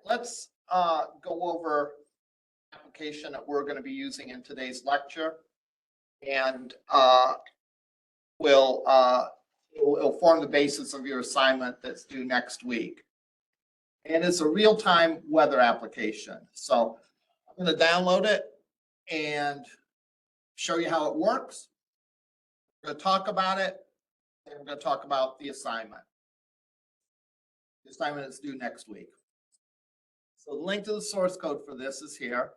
let's go over application that we're going to be using in today's lecture, and it'll form the basis of your assignment that's due next week. And it's a real-time weather application. So I'm going to download it and show you how it works. We're going to talk about it, and we're going to talk about the assignment. The assignment is due next week. So the link to the source code for this is here.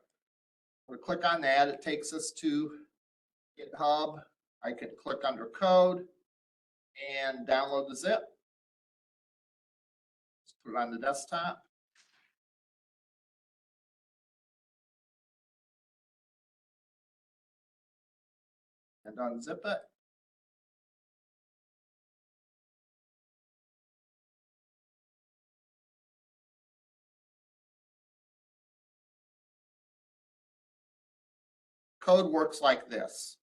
We'll click on that. It takes us to GitHub. I can click under code and download the zip. Just put it on the desktop. And unzip it. Code works like this.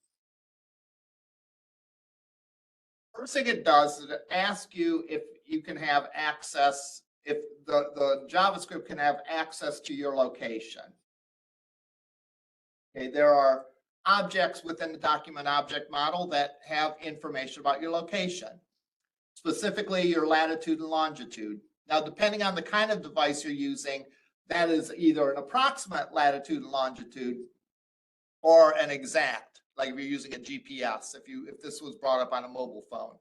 First thing it does is it asks you if you can have access, if the JavaScript can have access to your location. Okay, there are objects within the document object model that have information about your location, specifically your latitude and longitude. Now, depending on the kind of device you're using, that is either an approximate latitude and longitude or an exact, like if you're using a GPS. If this was brought up on a mobile phone,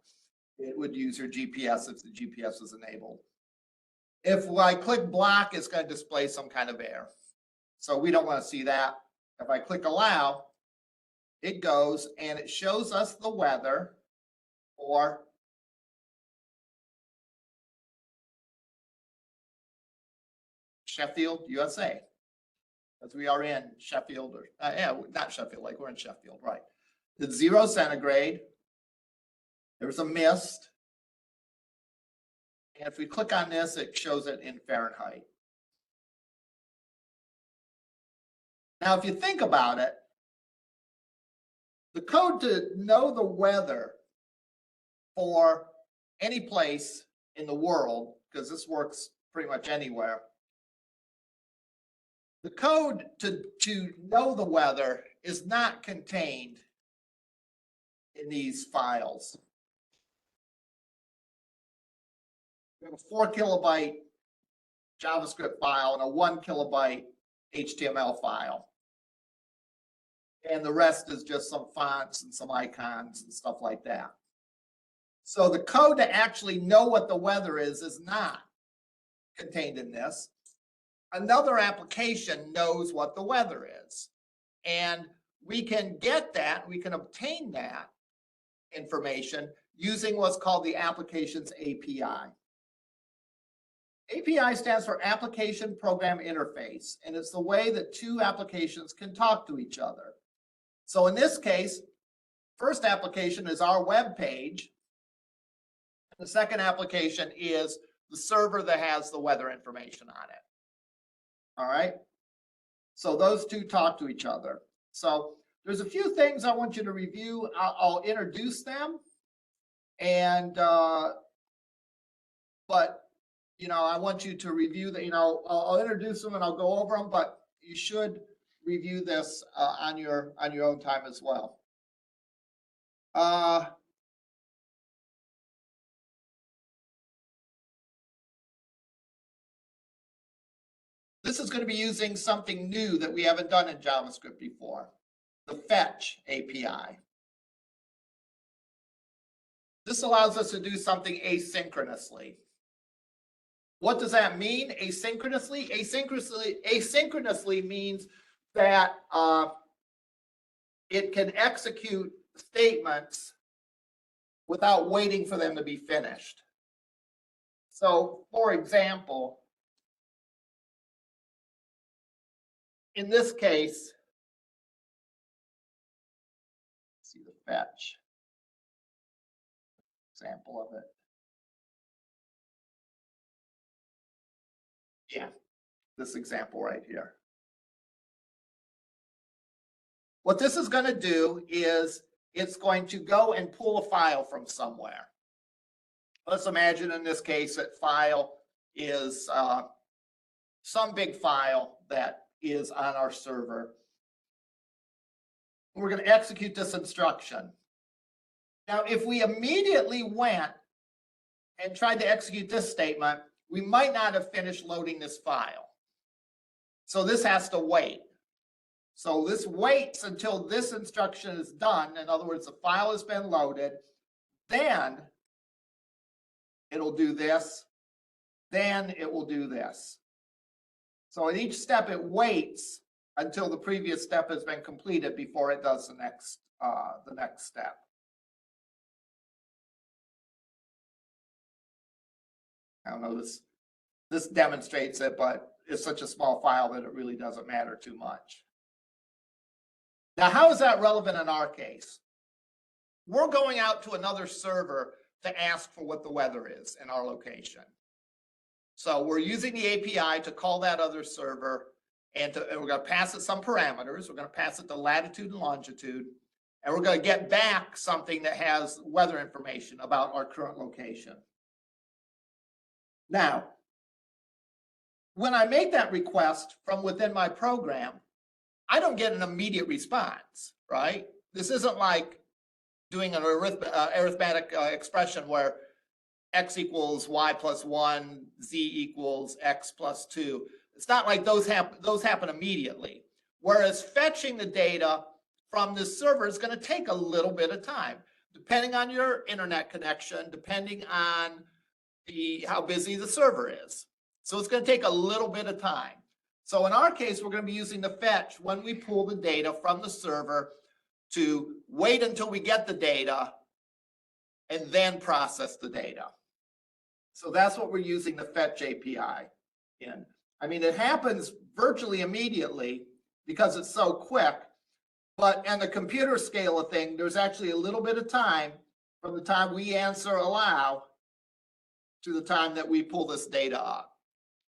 it would use your GPS if the GPS is enabled. If I click block, it's going to display some kind of error. So we don't want to see that. If I click allow, it goes and it shows us the weather for Sheffield, USA. As we are in Sheffield, or not Sheffield, like we're in Sheffield, right? It's 0 centigrade. There's a mist. And if we click on this, it shows it in Fahrenheit. Now, if you think about it, the code to know the weather for any place in the world, because this works pretty much anywhere, the code to know the weather is not contained in these files. We have a 4 kilobyte JavaScript file and a 1 kilobyte HTML file. And the rest is just some fonts and some icons and stuff like that. So the code to actually know what the weather is not contained in this. Another application knows what the weather is. And we can get that, we can obtain that information using what's called the application's API. API stands for Application Program Interface, and it's the way that two applications can talk to each other. So in this case, first application is our web page. The second application is the server that has the weather information on it. All right. So those two talk to each other. So there's a few things I want you to review. I'll introduce them. And, but, I want you to review that, I'll introduce them and I'll go over them, but you should review this on your own time as well. This is going to be using something new that we haven't done in JavaScript before, the fetch API. This allows us to do something asynchronously. What does that mean, asynchronously? Asynchronously means that it can execute statements without waiting for them to be finished. So, for example, in this case, see the fetch example of it. Yeah, this example right here. What this is going to do is it's going to go and pull a file from somewhere. Let's imagine in this case that file is some big file that is on our server. We're going to execute this instruction. Now, if we immediately went and tried to execute this statement, we might not have finished loading this file. So this has to wait. So this waits until this instruction is done. In other words, the file has been loaded. Then it'll do this. Then it will do this. So at each step, it waits until the previous step has been completed before it does the next step. I don't know, this demonstrates it, but it's such a small file that it really doesn't matter too much. Now, how is that relevant in our case? We're going out to another server to ask for what the weather is in our location. So we're using the API to call that other server, and we're going to pass it some parameters. We're going to pass it the latitude and longitude, and we're going to get back something that has weather information about our current location. Now, when I make that request from within my program, I don't get an immediate response, right? This isn't like doing an arithmetic expression where x equals y plus 1, z equals x plus 2. It's not like those happen immediately. Whereas fetching the data from this server is going to take a little bit of time, depending on your internet connection, depending on how busy the server is. So it's going to take a little bit of time. So in our case, we're going to be using the fetch when we pull the data from the server to wait until we get the data and then process the data. So that's what we're using the fetch API in. I mean, it happens virtually immediately because it's so quick, but on the computer scale of thing, there's actually a little bit of time from the time we answer allow to the time that we pull this data up.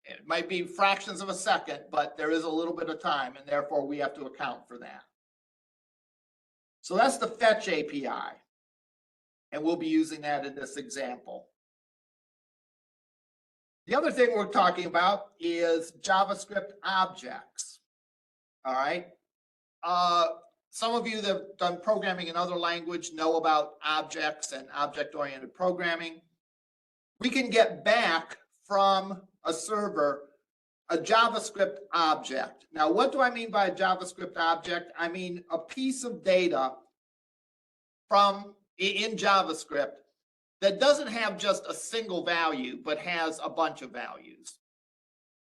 It might be fractions of a second, but there is a little bit of time, and therefore we have to account for that. So that's the fetch API, and we'll be using that in this example. The other thing we're talking about is JavaScript objects. All right. Some of you that have done programming in other language know about objects and object-oriented programming. We can get back from a server a JavaScript object. Now, what do I mean by a JavaScript object? I mean a piece of data in JavaScript that doesn't have just a single value, but has a bunch of values.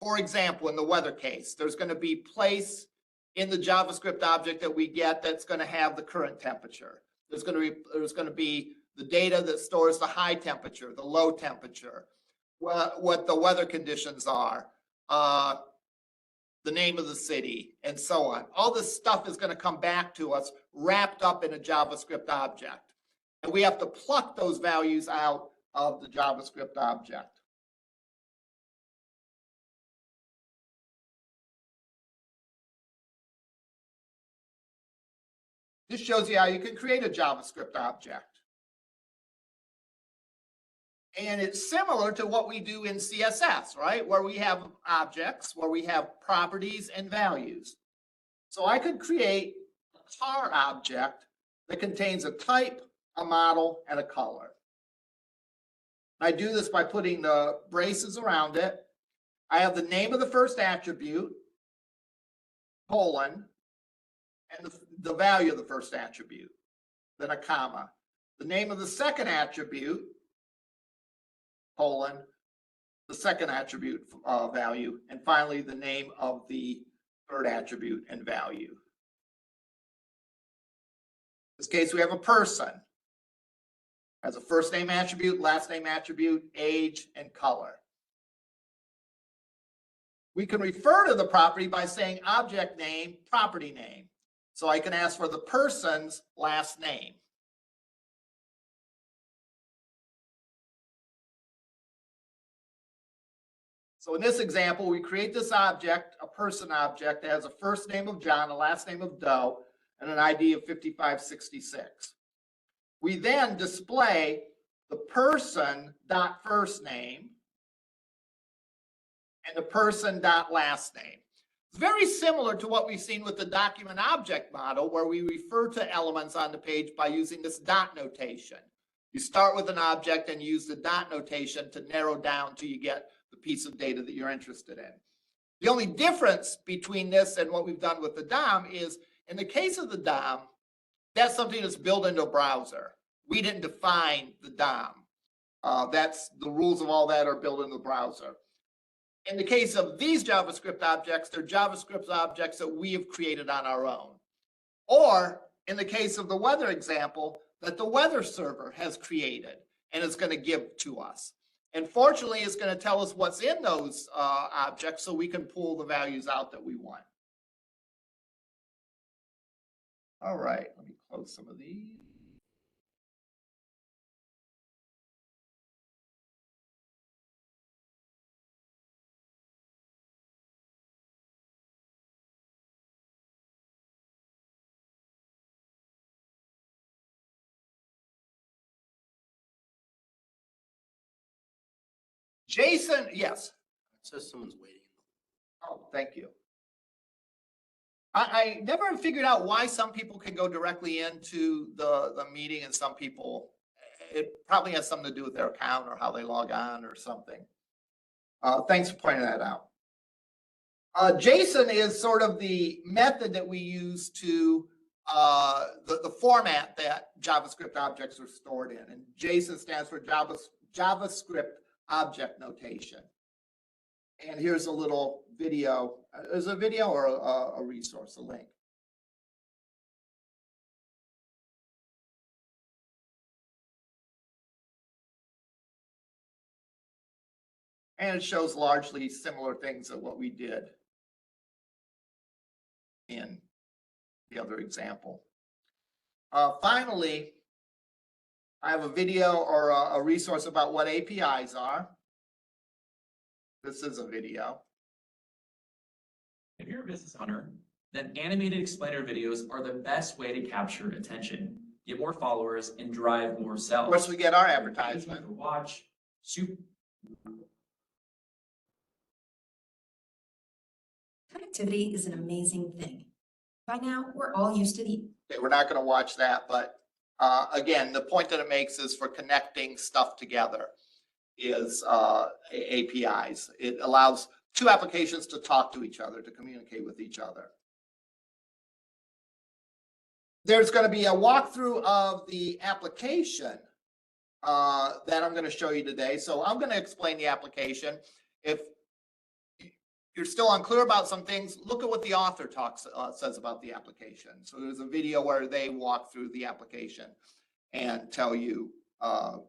For example, in the weather case, there's going to be place in the JavaScript object that we get that's going to have the current temperature. There's going to be the data that stores the high temperature, the low temperature, what the weather conditions are, the name of the city, and so on. All this stuff is going to come back to us wrapped up in a JavaScript object. And we have to pluck those values out of the JavaScript object. This shows you how you can create a JavaScript object. And it's similar to what we do in CSS, right? Where we have objects, where we have properties and values. So I could create a car object that contains a type, a model, and a color. I do this by putting the braces around it. I have the name of the first attribute, colon, and the value of the first attribute, then a comma. The name of the second attribute, colon, the second attribute value, and finally the name of the third attribute and value. In this case, we have a person. Has a first name attribute, last name attribute, age, and color. We can refer to the property by saying object name, property name. So I can ask for the person's last name. So in this example, we create this object, a person object that has a first name of John, a last name of Doe, and an ID of 5566. We then display the person.firstname and the person dot last name. It's very similar to what we've seen with the document object model, where we refer to elements on the page by using this dot notation. You start with an object and use the dot notation to narrow down till you get the piece of data that you're interested in. The only difference between this and what we've done with the DOM is, in the case of the DOM, that's something that's built into a browser. We didn't define the DOM. That's the rules of all that are built into the browser. In the case of these JavaScript objects, they're JavaScript objects that we have created on our own. Or in the case of the weather example, that the weather server has created and is going to give to us. And fortunately, it's going to tell us what's in those objects so we can pull the values out that we want. All right, let me close some of these. JSON, yes. It says someone's waiting. Oh, thank you. I never figured out why some people can go directly into the meeting and some people, it probably has something to do with their account or how they log on or something. Thanks for pointing that out. JSON is sort of the method that we use to the format that JavaScript objects are stored in. And JSON stands for JavaScript Object Notation. And here's a little video. Is it a video or a resource, a link? And it shows largely similar things to what we did in the other example. Finally, I have a video or a resource about what APIs are. This is a video. If you're a business owner, then animated explainer videos are the best way to capture attention, get more followers, and drive more sales. Of course, we get our advertisement. Watch. Connectivity is an amazing thing. By now, we're all used to the. Okay, we're not going to watch that, but again, the point that it makes is for connecting stuff together is APIs. It allows two applications to talk to each other, to communicate with each other. There's going to be a walkthrough of the application that I'm going to show you today. So I'm going to explain the application. If you're still unclear about some things, look at what the author says about the application. So there's a video where they walk through the application and tell you,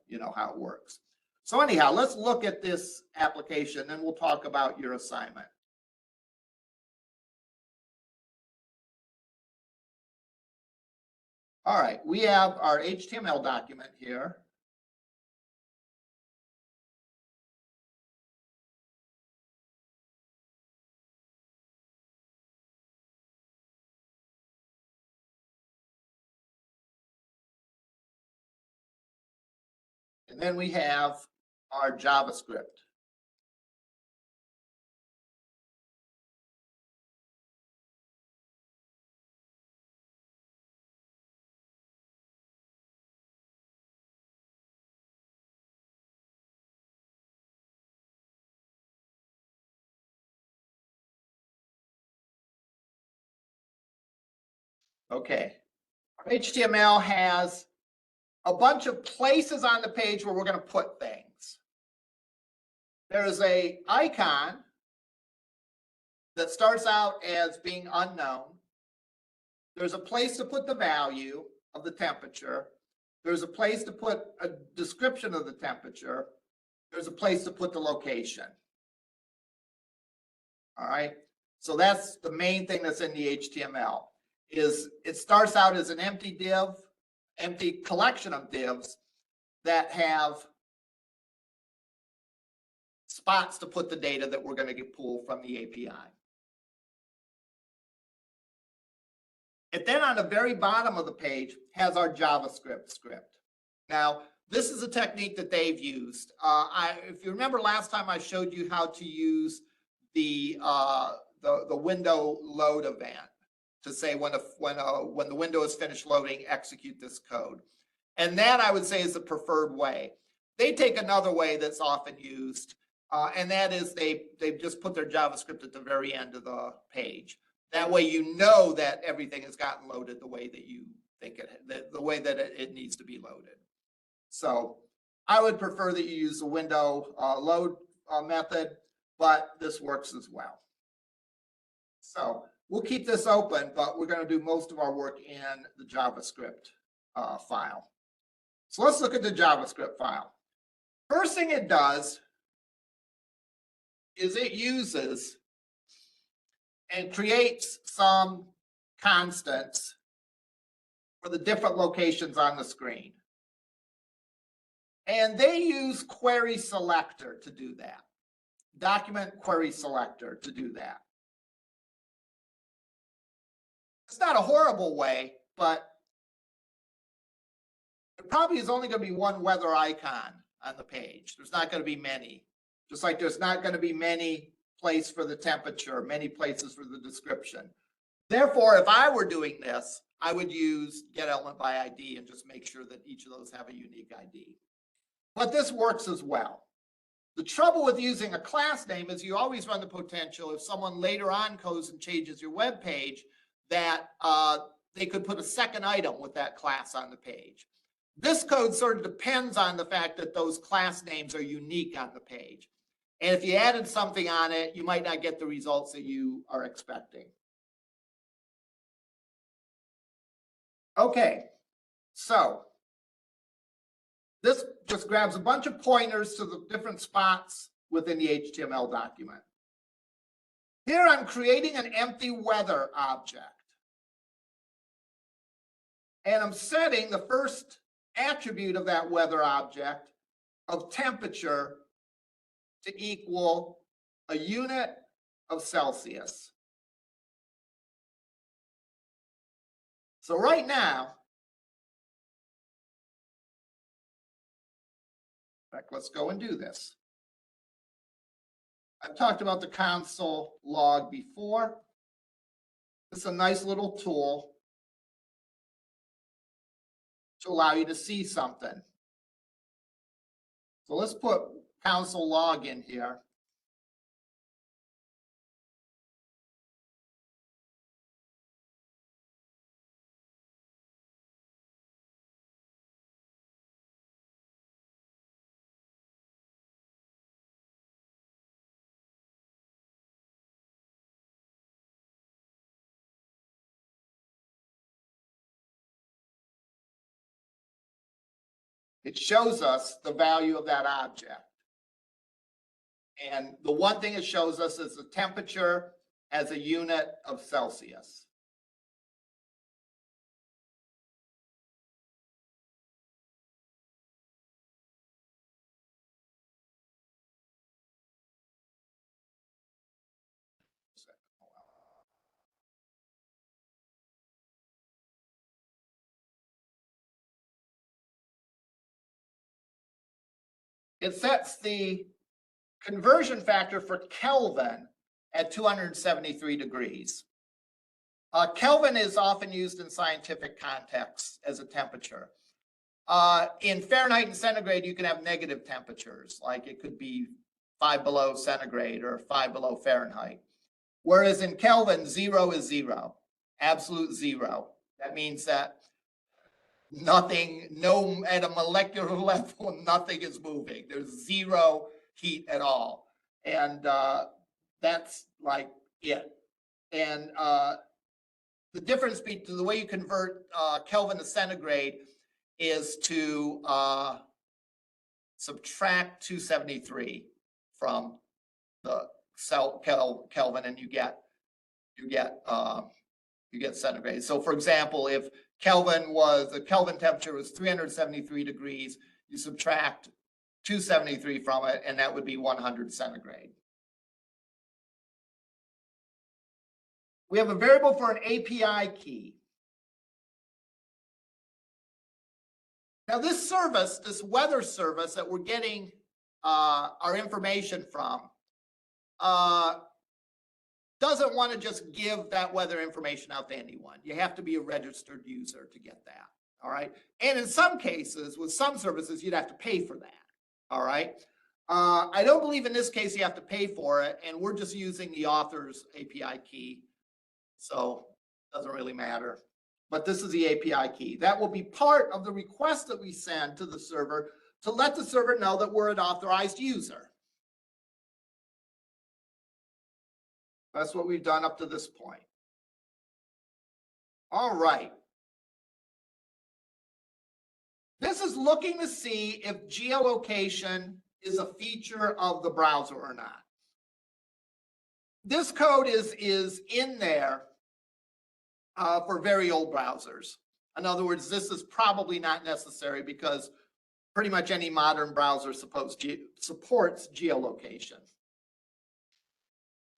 you know, how it works. So anyhow, let's look at this application, and we'll talk about your assignment. All right, we have our HTML document here. And then we have our JavaScript. Okay, HTML has a bunch of places on the page where we're going to put things. There's an icon that starts out as being unknown. There's a place to put the value of the temperature. There's a place to put a description of the temperature. There's a place to put the location. All right, so that's the main thing that's in the HTML. Is it starts out as an empty div, empty collection of divs that have spots to put the data that we're going to get pulled from the API. It then on the very bottom of the page has our JavaScript script. Now, this is a technique that they've used. If you remember last time I showed you how to use the window load event to say when the window is finished loading, execute this code. And that I would say is the preferred way. They take another way that's often used, and that is they just put their JavaScript at the very end of the page. That way you know that everything has gotten loaded the way that you think the way that it needs to be loaded. So I would prefer that you use the window load method, but this works as well. So we'll keep this open, but we're going to do most of our work in the JavaScript file. So let's look at the JavaScript file. First thing it does is it uses and creates some constants for the different locations on the screen. And they use query selector to do that. Document query selector to do that. It's not a horrible way, but there probably is only going to be one weather icon on the page. There's not going to be many. Just like there's not going to be many places for the temperature, many places for the description. Therefore, if I were doing this, I would use get element by ID and just make sure that each of those have a unique ID. But this works as well. The trouble with using a class name is you always run the potential if someone later on goes and changes your web page that they could put a second item with that class on the page. This code sort of depends on the fact that those class names are unique on the page. And if you added something on it, you might not get the results that you are expecting. Okay, so this just grabs a bunch of pointers to the different spots within the HTML document. Here I'm creating an empty weather object. And I'm setting the first attribute of that weather object of temperature to equal a unit of Celsius. So right now, in fact, let's go and do this. I've talked about the console log before. This is a nice little tool to allow you to see something. So let's put console log in here. It shows us the value of that object. And the one thing it shows us is the temperature as a unit of Celsius. It sets the conversion factor for Kelvin at 273 degrees. Kelvin is often used in scientific contexts as a temperature. In Fahrenheit and centigrade, you can have negative temperatures, like it could be 5 below centigrade or 5 below Fahrenheit. Whereas in Kelvin, 0 is 0, absolute 0. That means that nothing, at a molecular level, nothing is moving. There's 0 heat at all. And that's like it. And the difference between the way you convert Kelvin to centigrade is to subtract 273 from the Kelvin, and you get centigrade. So for example, if the Kelvin temperature was 373 degrees, you subtract 273 from it, and that would be 100 centigrade. We have a variable for an API key. Now this service, this weather service that we're getting our information from, doesn't want to just give that weather information out to anyone. You have to be a registered user to get that. All right. And in some cases, with some services, you'd have to pay for that. All right. I don't believe in this case you have to pay for it, and we're just using the author's API key. So it doesn't really matter. But this is the API key. That will be part of the request that we send to the server to let the server know that we're an authorized user. That's what we've done up to this point. All right. This is looking to see if geolocation is a feature of the browser or not. This code is in there for very old browsers. In other words, this is probably not necessary because pretty much any modern browser supports geolocation.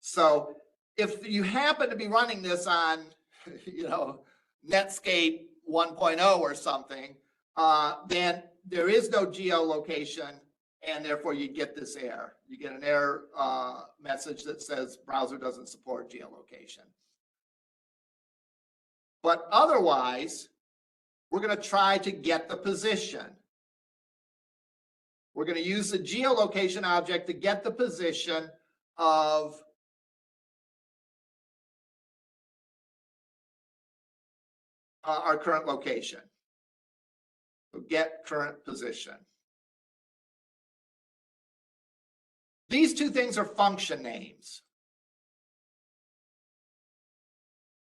So if you happen to be running this on, Netscape 1.0 or something, then there is no geolocation, and therefore you get this error. You get an error message that says browser doesn't support geolocation. But otherwise, we're going to try to get the position. We're going to use the geolocation object to get the position of our current location. So get current position. These two things are function names.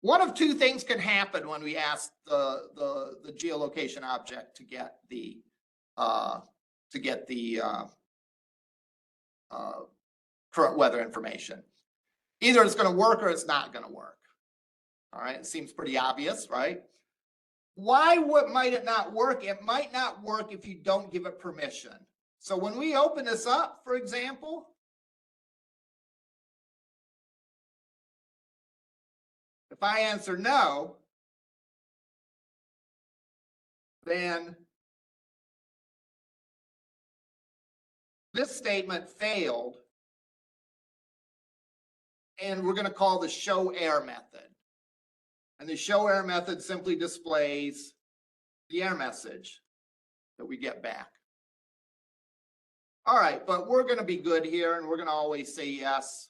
One of two things can happen when we ask the geolocation object to get the current weather information. Either it's going to work or it's not going to work. All right, it seems pretty obvious, right? Why might it not work? It might not work if you don't give it permission. So when we open this up, for example, if I answer no, then this statement failed, and we're going to call the show error method. And the show error method simply displays the error message that we get back. All right, but we're going to be good here, and we're going to always say yes.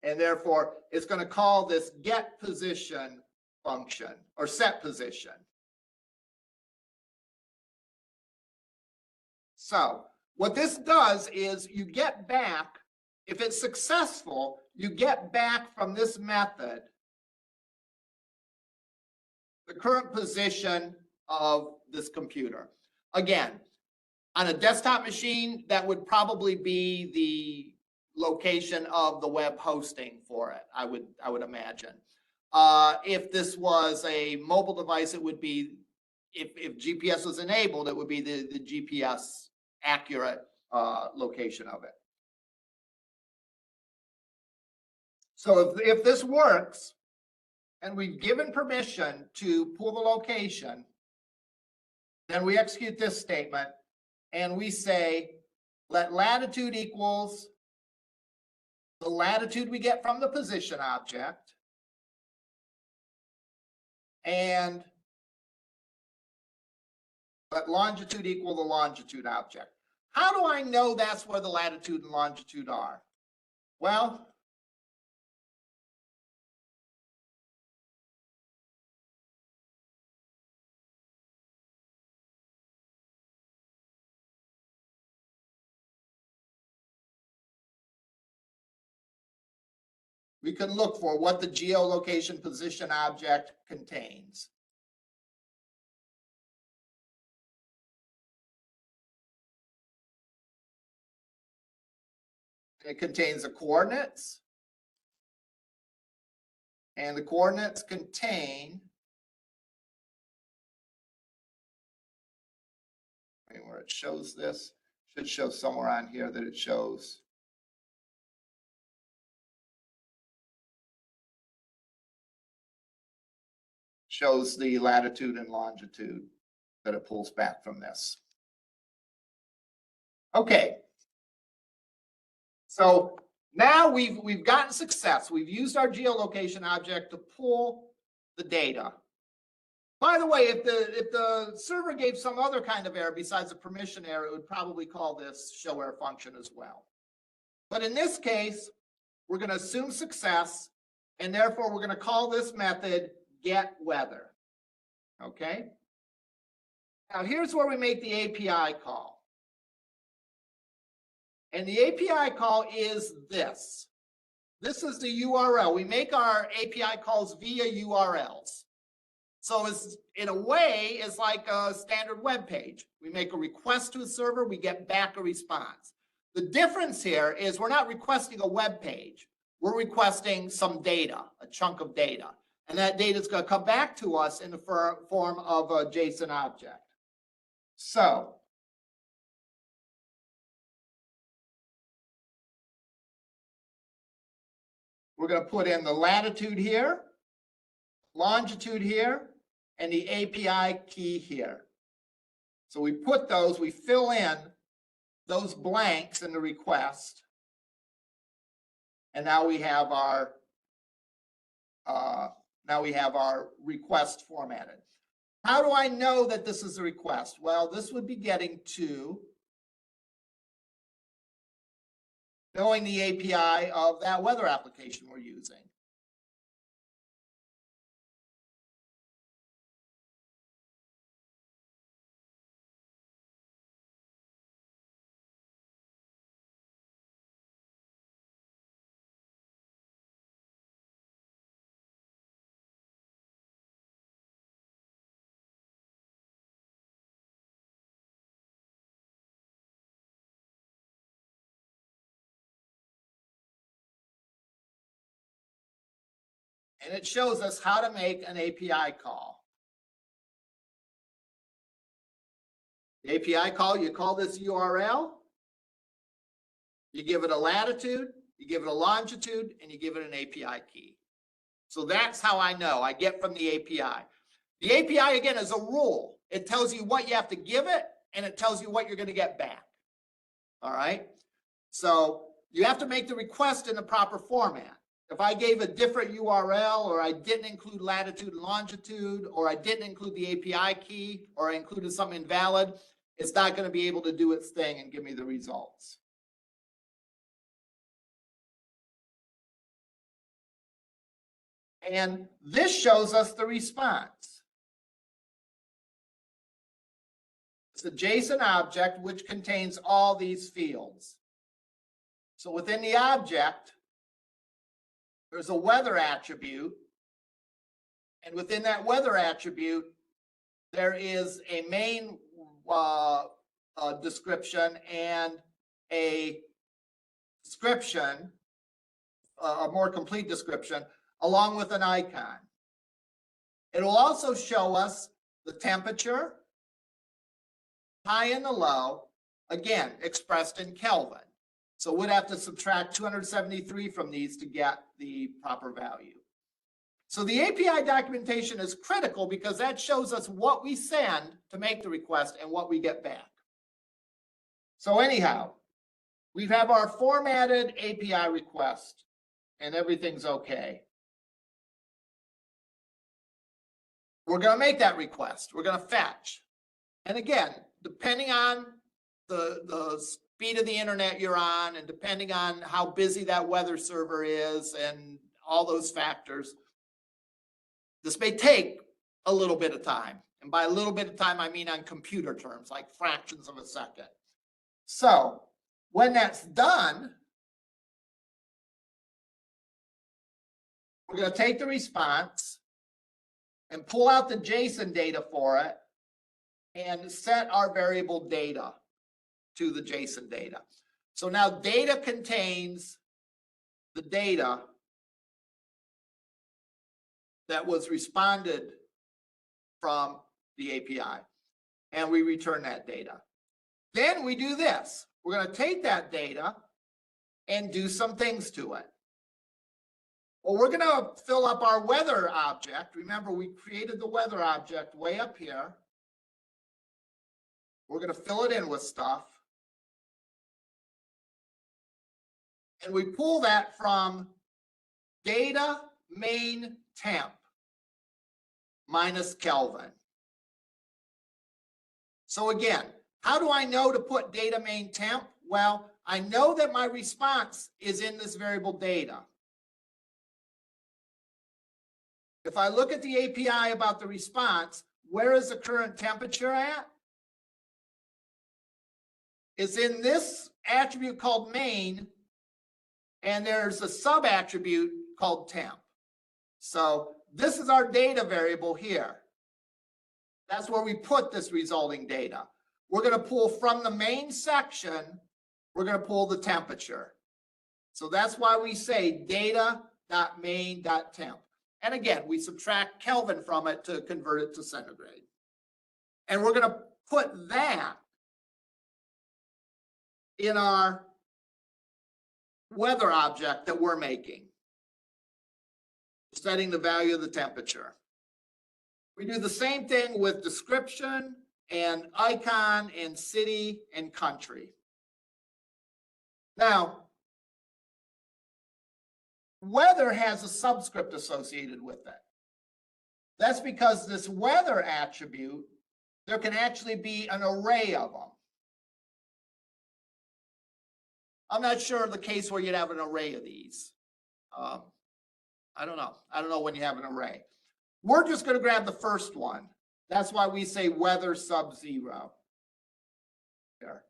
And therefore, it's going to call this get position function or set position. So what this does is you get back, if it's successful, you get back from this method the current position of this computer. Again, on a desktop machine, that would probably be the location of the web hosting for it, I would imagine. If this was a mobile device, it would be, if GPS was enabled, it would be the GPS accurate location of it. So if this works, and we've given permission to pull the location, then we execute this statement, and we say, let latitude equals the latitude we get from the position object, and let longitude equal the longitude object. How do I know that's where the latitude and longitude are? Well, we can look for what the geolocation position object contains. It contains the coordinates, and the coordinates contain, where it shows this, should show somewhere on here that it shows. Shows the latitude and longitude that it pulls back from this. Okay. So Now we've gotten success. We've used our geolocation object to pull the data. By the way, if the server gave some other kind of error besides a permission error, it would probably call this show error function as well. But in this case, we're going to assume success, and therefore we're going to call this method getWeather. Okay? Now here's where we make the API call. And the API call is this. This is the URL. We make our API calls via URLs. So it's, in a way, it's like a standard web page. We make a request to a server, we get back a response. The difference here is we're not requesting a web page. We're requesting some data, a chunk of data. And that data is going to come back to us in the form of a JSON object. So we're going to put in the latitude here, longitude here, and the API key here. So we put those, we fill in those blanks in the request. And now we have our request formatted. How do I know that this is a request? Well, this would be getting to knowing the API of that weather application we're using. And it shows us how to make an API call. The API call, you call this URL, you give it a latitude, you give it a longitude, and you give it an API key. So that's how I know. I get from the API. The API, again, is a rule. It tells you what you have to give it, and it tells you what you're going to get back. All right? So you have to make the request in the proper format. If I gave a different URL, or I didn't include latitude and longitude, or I didn't include the API key, or I included something invalid, it's not going to be able to do its thing and give me the results. And this shows us the response. It's a JSON object which contains all these fields. So within the object, there's a weather attribute, and within that weather attribute, there is a main description and a description, a more complete description, along with an icon. It will also show us the temperature, high and the low, again, expressed in Kelvin. So we'd have to subtract 273 from these to get the proper value. So the API documentation is critical because that shows us what we send to make the request and what we get back. So anyhow, we have our formatted API request and everything's okay. We're going to make that request. We're going to fetch. And again, depending on the speed of the internet you're on, and depending on how busy that weather server is and all those factors, this may take a little bit of time. And by a little bit of time, I mean on computer terms, like fractions of a second. So when that's done, we're going to take the response and pull out the JSON data for it and set our variable data to the JSON data. So now data contains the data that was responded from the API, and we return that data. Then we do this. We're going to take that data and do some things to it. Well, we're going to fill up our weather object. Remember, we created the weather object way up here. We're going to fill it in with stuff. And we pull that from data main temp minus Kelvin. So again, how do I know to put data main temp? Well, I know that my response is in this variable data. If I look at the API about the response, where is the current temperature at? It's in this attribute called main, and there's a sub attribute called temp. So this is our data variable here. That's where we put this resulting data. We're going to pull from the main section, we're going to pull the temperature. So that's why we say data.main.temp. And again, we subtract Kelvin from it to convert it to centigrade. And we're going to put that in our weather object that we're making, setting the value of the temperature. We do the same thing with description and icon and city and country. Now, weather has a subscript associated with it. That's because this weather attribute, there can actually be an array of them. I'm not sure of the case where you'd have an array of these. I don't know. I don't know when you have an array. We're just going to grab the first one. That's why we say weather sub-0. Here.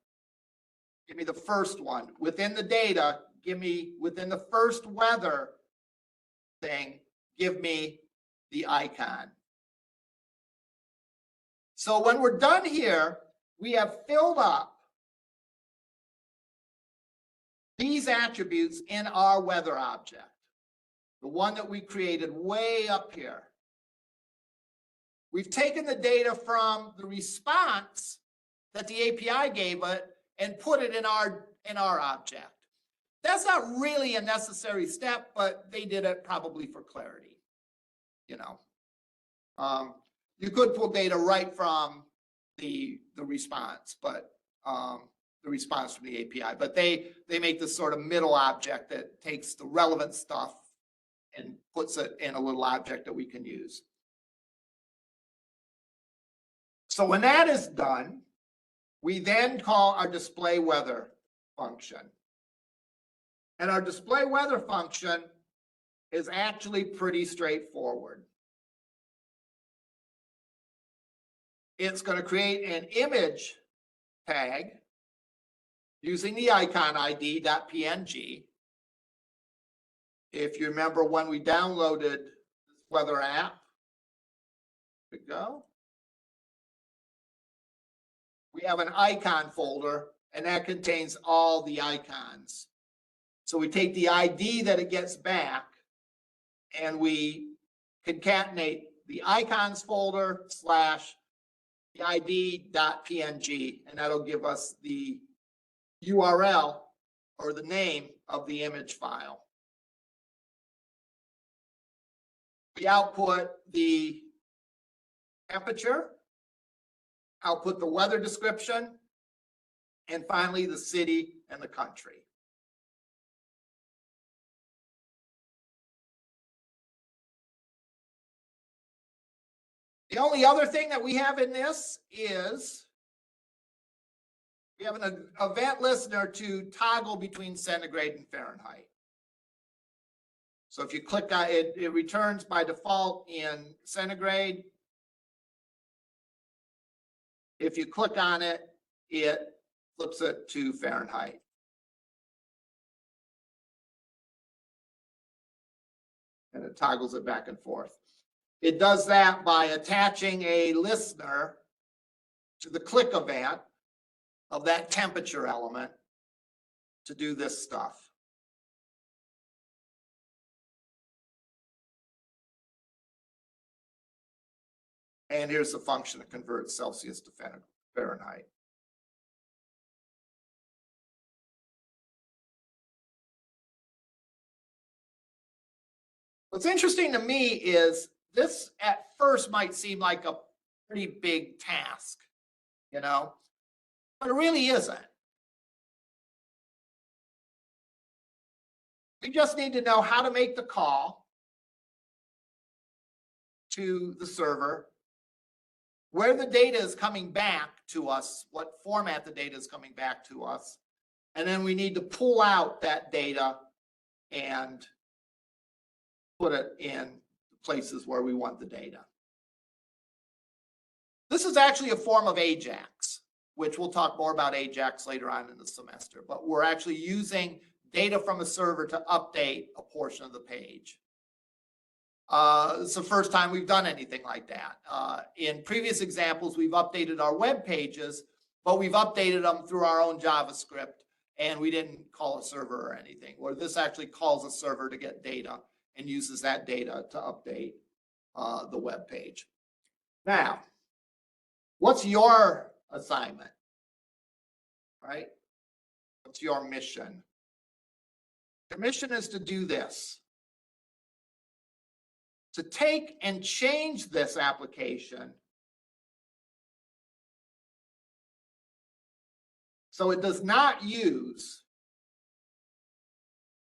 Give me the first one. Within the data, give me, within the first weather thing, give me the icon. So when we're done here, we have filled up these attributes in our weather object, the one that we created way up here. We've taken the data from the response that the API gave it and put it in our object. That's not really a necessary step, but they did it probably for clarity. You know, you could pull data right from the response, but the response from the API, but they make this sort of middle object that takes the relevant stuff and puts it in a little object that we can use. So when that is done, we then call our display weather function. And our display weather function is actually pretty straightforward. It's going to create an image tag using the icon ID.png. If you remember when we downloaded this weather app, here we go. We have an icon folder, and that contains all the icons. So we take the ID that it gets back, and we concatenate the icons folder / the ID.png, and that'll give us the URL or the name of the image file. We output the temperature, output the weather description, and finally the city and the country. The only other thing that we have in this is we have an event listener to toggle between centigrade and Fahrenheit. So if you click on it, it returns by default in centigrade. If you click on it, it flips it to Fahrenheit. And it toggles it back and forth. It does that by attaching a listener to the click event of that temperature element to do this stuff. And here's the function that converts Celsius to Fahrenheit. What's interesting to me is this at first might seem like a pretty big task, you know, but it really isn't. We just need to know how to make the call to the server, where the data is coming back to us, what format the data is coming back to us. And then we need to pull out that data and put it in places where we want the data. This is actually a form of AJAX, which we'll talk more about AJAX later on in the semester, but we're actually using data from a server to update a portion of the page. It's the first time we've done anything like that. In previous examples, we've updated our web pages, but we've updated them through our own JavaScript, and we didn't call a server or anything. Where this actually calls a server to get data and uses that data to update the web page. Now, what's your assignment, right? What's your mission? Your mission is to do this. To take and change this application so it does not use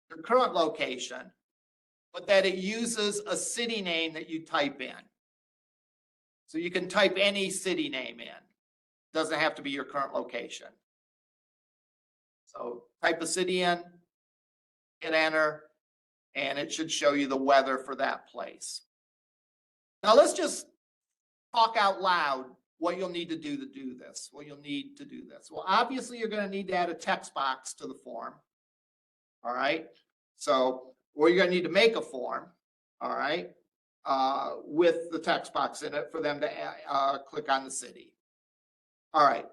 your current location, but that it uses a city name that you type in. So you can type any city name in. Doesn't have to be your current location. So type a city in, hit enter, and it should show you the weather for that place. Now let's just talk out loud what you'll need to do this. What you'll need to do this. Well, obviously you're going to need to add a text box to the form. All right. So, or you're going to need to make a form. All right. With the text box in it for them to click on the city. All right.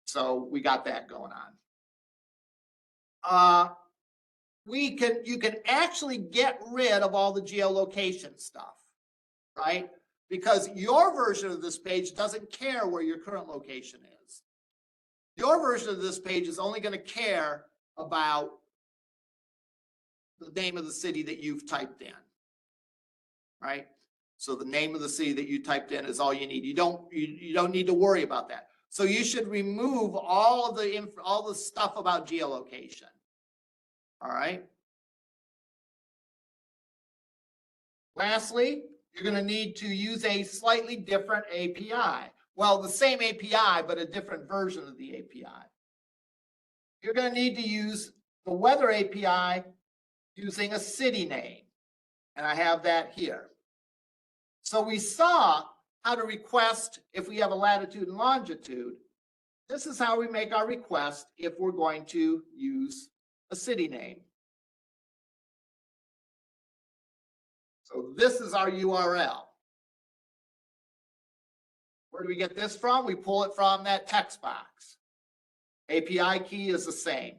So we got that going on. You can actually get rid of all the geolocation stuff, right? Because your version of this page doesn't care where your current location is. Your version of this page is only going to care about the name of the city that you've typed in, right? So the name of the city that you typed in is all you need. You don't need to worry about that. So you should remove all the stuff about geolocation. All right. Lastly, you're going to need to use a slightly different API. Well, the same API, but a different version of the API. You're going to need to use the weather API using a city name. And I have that here. So we saw how to request if we have a latitude and longitude. This is how we make our request if we're going to use a city name. So this is our URL. Where do we get this from? We pull it from that text box. API key is the same.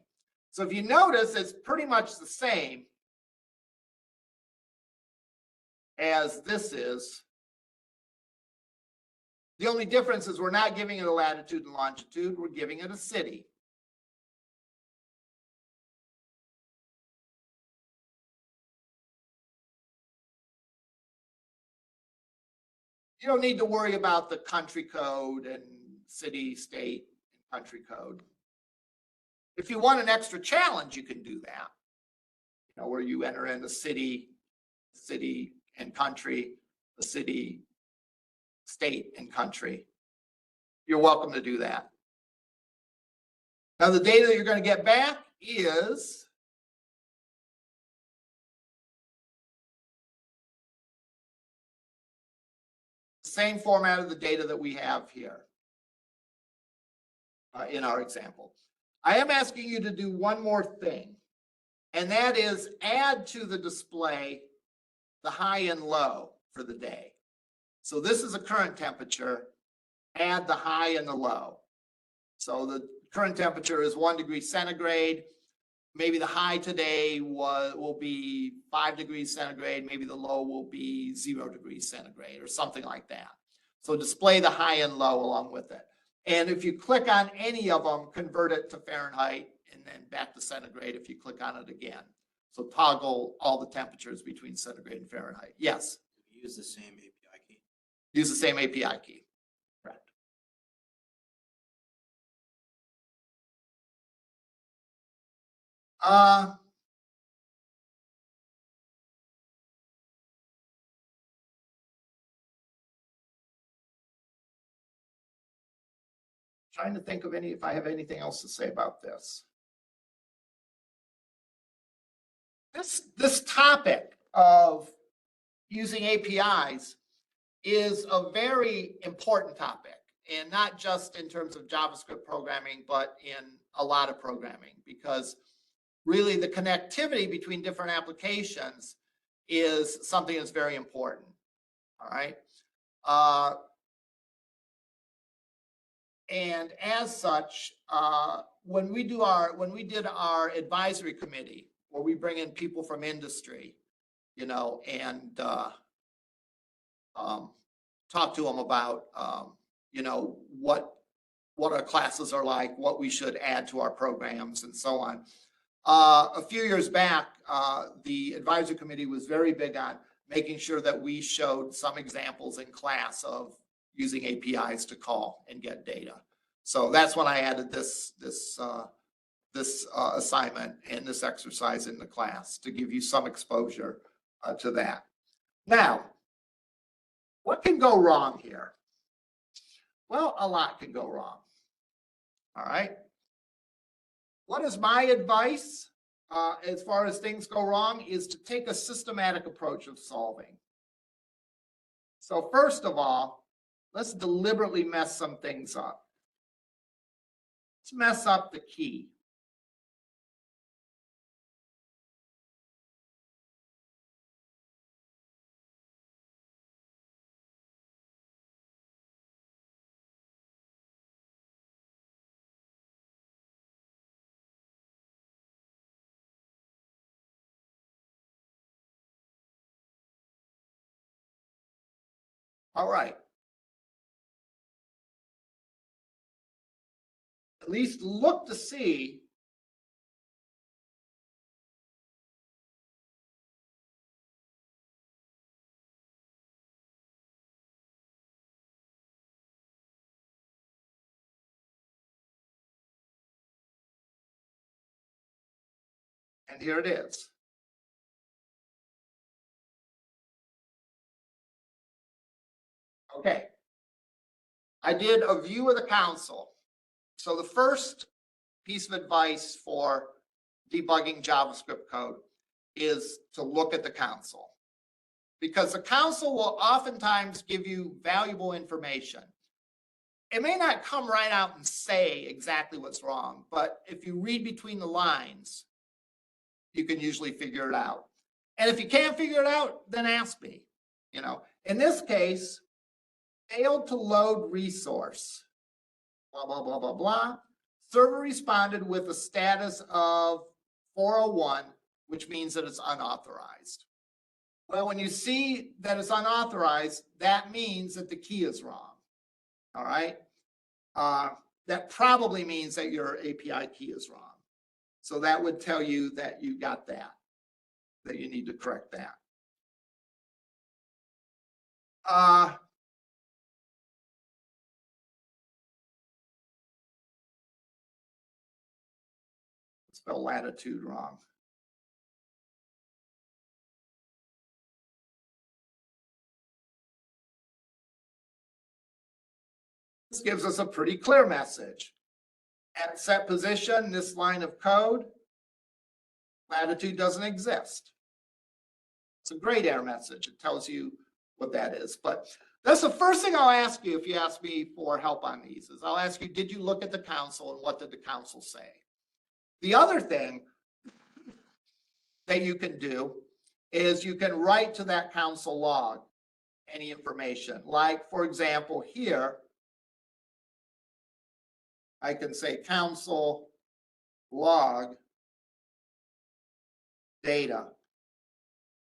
So if you notice, it's pretty much the same as this is. The only difference is we're not giving it a latitude and longitude, we're giving it a city. You don't need to worry about the country code and city, state, and country code. If you want an extra challenge, you can do that. You know, where you enter in the city and country, the city, state, and country. You're welcome to do that. Now, the data that you're going to get back is the same format of the data that we have here in our example. I am asking you to do one more thing, and that is add to the display the high and low for the day. So this is a current temperature, add the high and the low. So the current temperature is 1 degree centigrade. Maybe the high today will be 5 degrees centigrade. Maybe the low will be 0 degrees centigrade or something like that. So display the high and low along with it. And if you click on any of them, convert it to Fahrenheit and then back to centigrade if you click on it again. So toggle all the temperatures between centigrade and Fahrenheit. Yes? Use the same API key. Use the same API key. Correct. Trying to think of if I have anything else to say about this. This topic of using APIs is a very important topic, and not just in terms of JavaScript programming, but in a lot of programming, because really the connectivity between different applications is something that's very important. All right. And as such, when we did our advisory committee, where we bring in people from industry, you know, and talk to them about, you know, what our classes are like, what we should add to our programs, and so on. A few years back, the advisory committee was very big on making sure that we showed some examples in class of using APIs to call and get data. So that's when I added this assignment and this exercise in the class to give you some exposure to that. Now, what can go wrong here? Well, a lot can go wrong. All right. What is my advice as far as things go wrong is to take a systematic approach of solving. So first of all, let's deliberately mess some things up. Let's mess up the key. All right. At least look to see and here it is. Okay. I did a view of the console. So the first piece of advice for debugging JavaScript code is to look at the console, because the console will oftentimes give you valuable information. It may not come right out and say exactly what's wrong, but if you read between the lines, you can usually figure it out. And if you can't figure it out, then ask me. You know, in this case, failed to load resource, blah, blah, blah, blah, blah. Server responded with a status of 401, which means that it's unauthorized. Well, when you see that it's unauthorized, that means that the key is wrong. All right. That probably means that your API key is wrong. So that would tell you that you got that you need to correct that. Spell latitude wrong. This gives us a pretty clear message. At set position, this line of code, latitude doesn't exist. It's a great error message. It tells you what that is. But that's the first thing I'll ask you if you ask me for help on these, is I'll ask you, did you look at the console and what did the console say? The other thing that you can do is you can write to that console log any information. Like, for example, here, I can say console log data.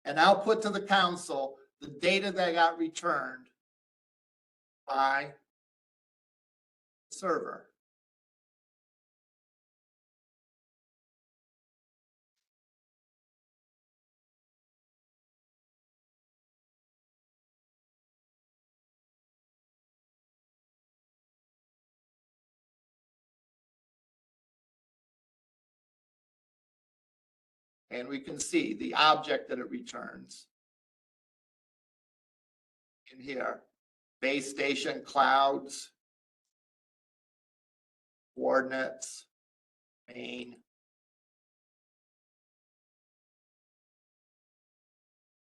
And I'll put to the console the data that got returned by the server. And we can see the object that it returns in here. Base station, clouds, coordinates, main.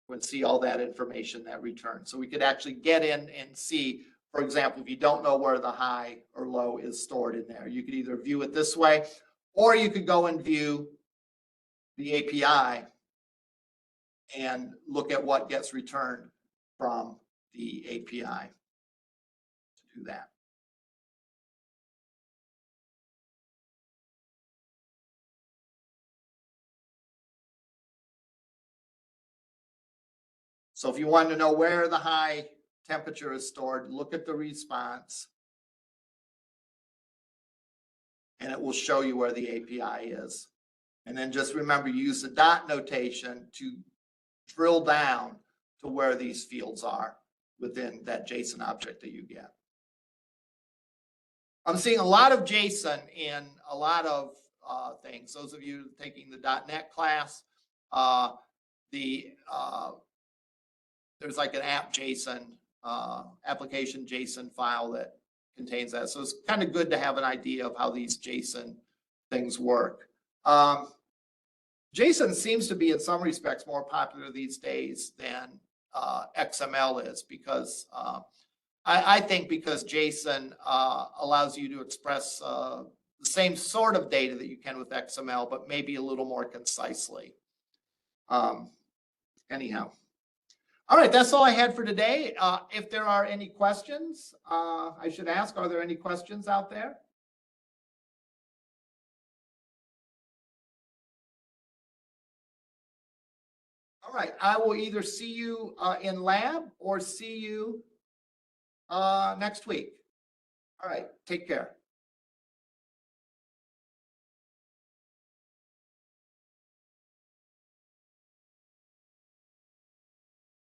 We'll see all that information that returns. So we could actually get in and see, for example, if you don't know where the high or low is stored in there, you could either view it this way, or you could go and view the API and look at what gets returned from the API to do that. So if you want to know where the high temperature is stored, look at the response. And it will show you where the API is. And then just remember, use the dot notation to drill down to where these fields are within that JSON object that you get. I'm seeing a lot of JSON in a lot of things. Those of you taking the .NET class, there's like an app JSON, application JSON file that contains that. So it's kind of good to have an idea of how these JSON things work. JSON seems to be in some respects more popular these days than XML is, because I think because JSON allows you to express the same sort of data that you can with XML, but maybe a little more concisely. Anyhow. All right, that's all I had for today. If there are any questions, I should ask, are there any questions out there? All right, I will either see you in lab or see you next week. All right, take care.